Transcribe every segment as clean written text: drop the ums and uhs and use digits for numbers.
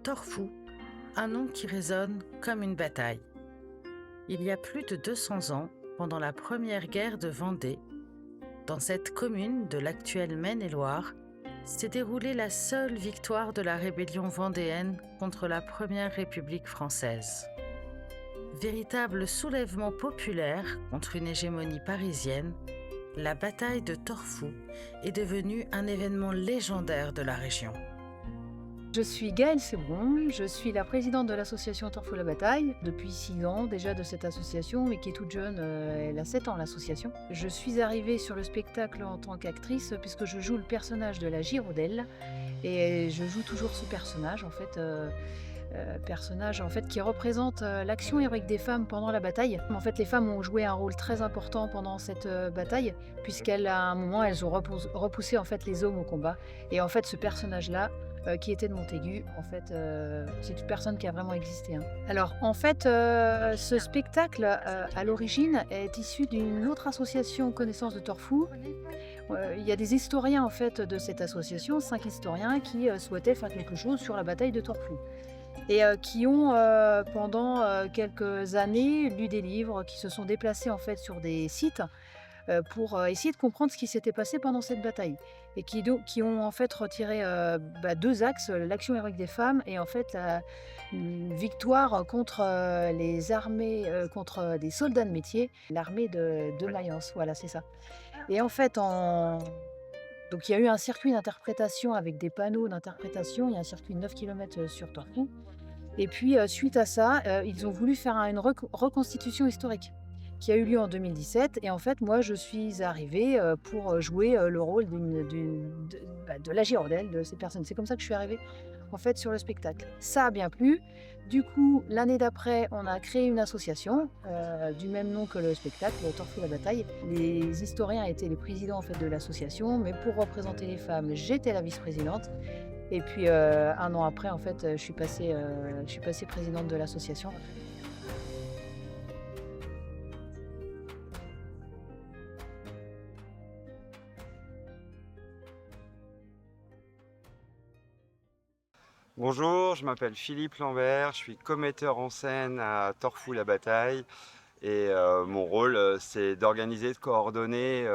Torfou, un nom qui résonne comme une bataille. Il y a plus de 200 ans, pendant la première guerre de Vendée, dans cette commune de l'actuelle Maine-et-Loire, s'est déroulée la seule victoire de la rébellion vendéenne contre la Première République française. Véritable soulèvement populaire contre une hégémonie parisienne, la bataille de Torfou est devenue un événement légendaire de la région. Je suis Gaëlle Sebron, je suis la présidente de l'association Torfou la Bataille, depuis 6 ans déjà de cette association, mais qui est toute jeune, elle a 7 ans l'association. Je suis arrivée sur le spectacle en tant qu'actrice puisque je joue le personnage de la Girondelle et je joue toujours ce personnage qui représente l'action héroïque des femmes pendant la bataille. En fait, les femmes ont joué un rôle très important pendant cette bataille, puisqu'à un moment, elles ont repoussé en fait les hommes au combat. Et en fait, ce personnage-là, qui était de Montaigu, en fait, c'est une personne qui a vraiment existé. Alors, en fait, ce spectacle, à l'origine, est issu d'une autre association Connaissance de Torfou. Il y a des historiens, en fait, de cette association, 5 historiens, qui souhaitaient faire quelque chose sur la bataille de Torfou. Et qui ont, pendant quelques années, lu des livres, qui se sont déplacés en fait sur des sites pour essayer de comprendre ce qui s'était passé pendant cette bataille. Et qui ont en fait retiré 2 axes, l'action héroïque des femmes et en fait une victoire contre les armées, contre des soldats de métier, l'armée de Mayence, voilà c'est ça. Et en fait, donc il y a eu un circuit d'interprétation avec des panneaux d'interprétation, il y a un circuit de 9 km sur Torfou. Et puis, suite à ça, ils ont voulu faire une reconstitution historique qui a eu lieu en 2017. Et en fait, moi, je suis arrivée pour jouer le rôle de la Girondelle, de ces personnes. C'est comme ça que je suis arrivée, en fait, sur le spectacle. Ça a bien plu. Du coup, l'année d'après, on a créé une association du même nom que le spectacle, Torfou la Bataille. Les historiens étaient les présidents, en fait, de l'association. Mais pour représenter les femmes, j'étais la vice-présidente. Et puis 1 an après, en fait, je suis passée présidente de l'association. Bonjour, je m'appelle Philippe Lambert, je suis commetteur en scène à Torfou la Bataille et mon rôle c'est d'organiser, de coordonner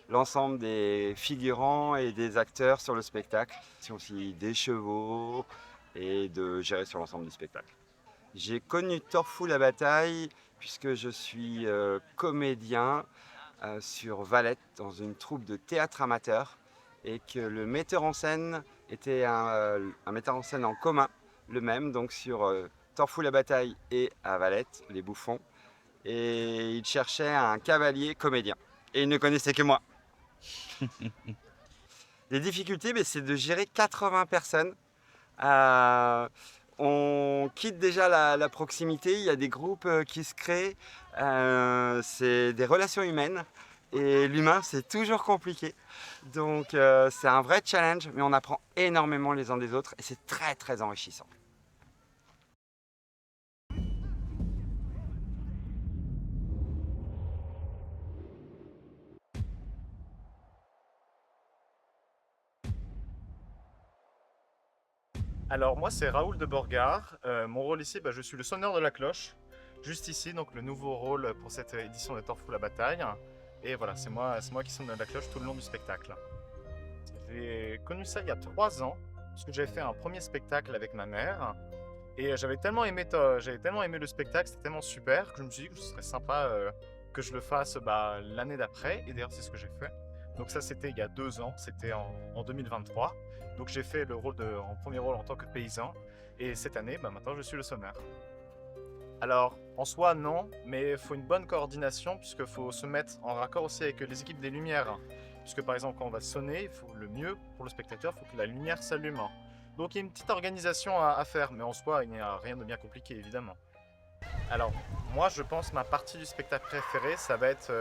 l'ensemble des figurants et des acteurs sur le spectacle. C'est aussi des chevaux et de gérer sur l'ensemble du spectacle. J'ai connu Torfou la Bataille puisque je suis comédien sur Valette dans une troupe de théâtre amateur et que le metteur en scène était un metteur en scène en commun, le même, donc sur Torfou la Bataille et à Valette, les Bouffons. Et il cherchait un cavalier comédien. Et il ne connaissait que moi. Les difficultés, c'est de gérer 80 personnes. On quitte déjà la proximité, il y a des groupes qui se créent. C'est des relations humaines. Et l'humain, c'est toujours compliqué. Donc c'est un vrai challenge, mais on apprend énormément les uns des autres et c'est très très enrichissant. Alors moi c'est Raoul de Borgard, mon rôle ici je suis le sonneur de la cloche, juste ici, donc le nouveau rôle pour cette édition de Torfou la Bataille. Et voilà, c'est moi qui sonne la cloche tout le long du spectacle. J'ai connu ça il y a 3 ans, parce que j'avais fait un premier spectacle avec ma mère. Et j'avais tellement aimé le spectacle, c'était tellement super, que je me suis dit que ce serait sympa que je le fasse l'année d'après. Et d'ailleurs c'est ce que j'ai fait. Donc ça c'était il y a 2 ans, c'était en 2023. Donc j'ai fait en premier rôle en tant que paysan. Et cette année, maintenant je suis le sonneur. Alors, en soi, non, mais il faut une bonne coordination puisqu'il faut se mettre en raccord aussi avec les équipes des lumières. Puisque par exemple, quand on va sonner, le mieux pour le spectateur, il faut que la lumière s'allume. Donc il y a une petite organisation à faire, mais en soi, il n'y a rien de bien compliqué, évidemment. Alors, moi, je pense que ma partie du spectacle préférée, ça va être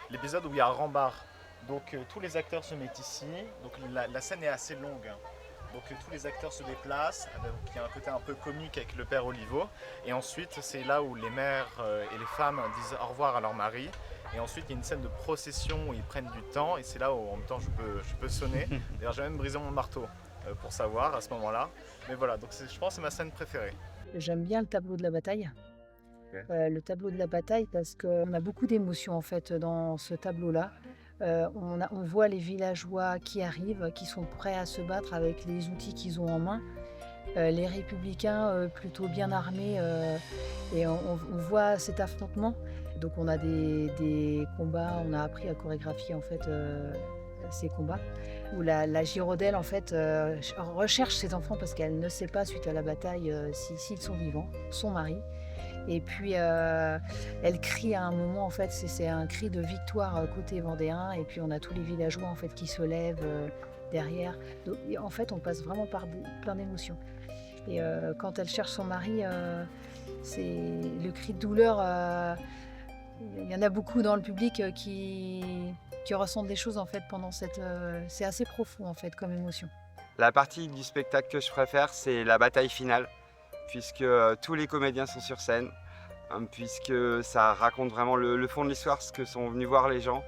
l'épisode où il y a un rembarre. Donc tous les acteurs se mettent ici, donc la scène est assez longue. Donc tous les acteurs se déplacent, il y a un côté un peu comique avec le père Oliveau. Et ensuite, c'est là où les mères et les femmes disent au revoir à leur mari. Et ensuite, il y a une scène de procession où ils prennent du temps. Et c'est là où en même temps je peux sonner. D'ailleurs, j'ai même brisé mon marteau. pour savoir à ce moment-là. Mais voilà, donc je pense que c'est ma scène préférée. J'aime bien le tableau de la bataille. Ok. Le tableau de la bataille parce qu'on a beaucoup d'émotions en fait dans ce tableau-là. On voit les villageois qui arrivent, qui sont prêts à se battre avec les outils qu'ils ont en main. Les républicains plutôt bien armés et on voit cet affrontement. Donc on a des combats, on a appris à chorégraphier en fait ces combats où la Girondelle en fait recherche ses enfants parce qu'elle ne sait pas suite à la bataille s'ils sont vivants, son mari. Et puis elle crie à un moment en fait, c'est un cri de victoire côté vendéen et puis on a tous les villageois en fait qui se lèvent derrière. Donc, en fait on passe vraiment par plein d'émotions. Et quand elle cherche son mari, c'est le cri de douleur. Il y en a beaucoup dans le public qui ressentent des choses en fait pendant cette. C'est assez profond en fait comme émotion. La partie du spectacle que je préfère, c'est la bataille finale, puisque tous les comédiens sont sur scène, puisque ça raconte vraiment le fond de l'histoire, ce que sont venus voir les gens.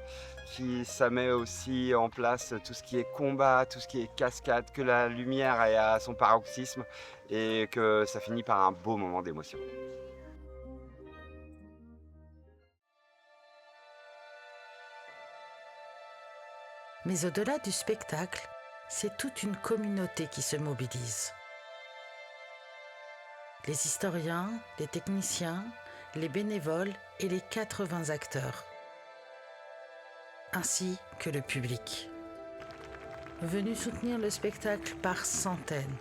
Ça met aussi en place tout ce qui est combat, tout ce qui est cascade, que la lumière est à son paroxysme et que ça finit par un beau moment d'émotion. Mais au-delà du spectacle, c'est toute une communauté qui se mobilise. Les historiens, les techniciens, les bénévoles et les 80 acteurs, ainsi que le public. Venus soutenir le spectacle par centaines.